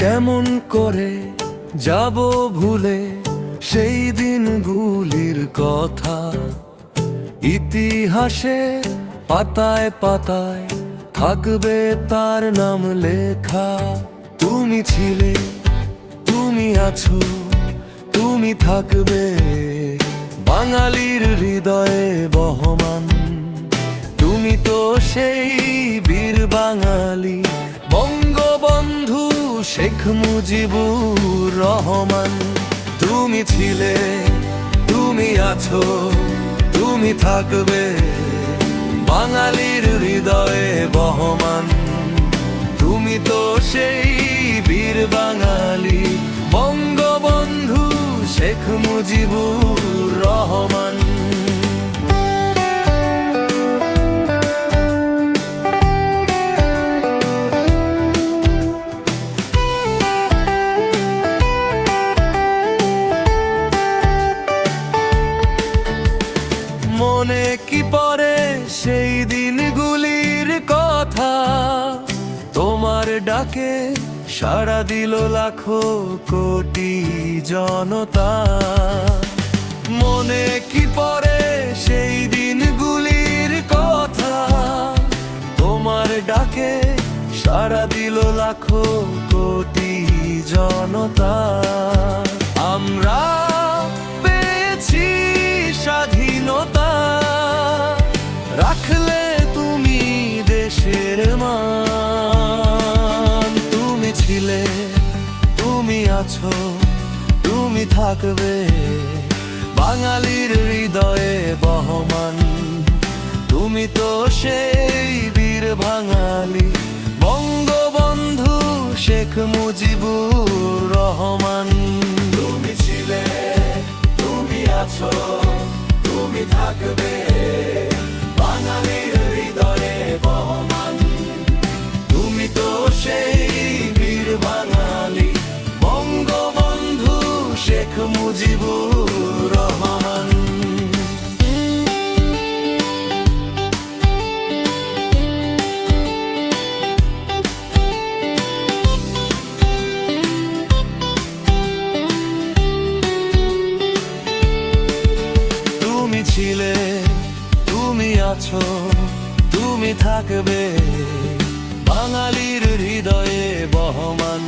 কেমন করে যাব ভুলে সেই দিনগুলির কথা। ইতিহাসে পাতায় পাতায় থাকবে তার নাম লেখা। তুমি ছিলে, তুমি আছো, তুমি থাকবে বাঙালির হৃদয়ে বহমান। তুমি তো সেই বীর বাঙালি বঙ্গবন্ধু শেখ মুজিবুর রহমান। তুমি ছিলে, তুমি আছো, তুমি থাকবে বাঙালির হৃদয়ে বহমান। তুমি তো সেই বীর বাঙালি বঙ্গবন্ধু শেখ মুজিবুর রহমান। মনে কি পড়ে সেই দিনগুলির কথা, তোমার ডাকে সাড়া দিল লাখো কোটি জনতা। মনে কি পড়ে সেই দিনগুলির কথা, তোমার ডাকে সাড়া দিল লাখো কোটি জনতা। আমরা পেয়েছি স্বাধীনতা, রাখলে তুমি দেশের মান। তুমি ছিলে, তুমি আছো, তুমি থাকবে বাঙালির হৃদয়ে বহমান। তুমি তো সেই বীর বাঙালি বঙ্গবন্ধু শেখ মুজিবুর রহমান। তুমি ছিলে, তুমি আছো, তুমি থাকবে বাঙালির হৃদয়ে বহমান। তুমি তো সেই বীর বাঙালি বঙ্গবন্ধু শেখ মুজিবুর রহমান। তুমি ছিলে, তুমি আছো, তুমি থাকবে বাঙালির হৃদয়ে বহমান।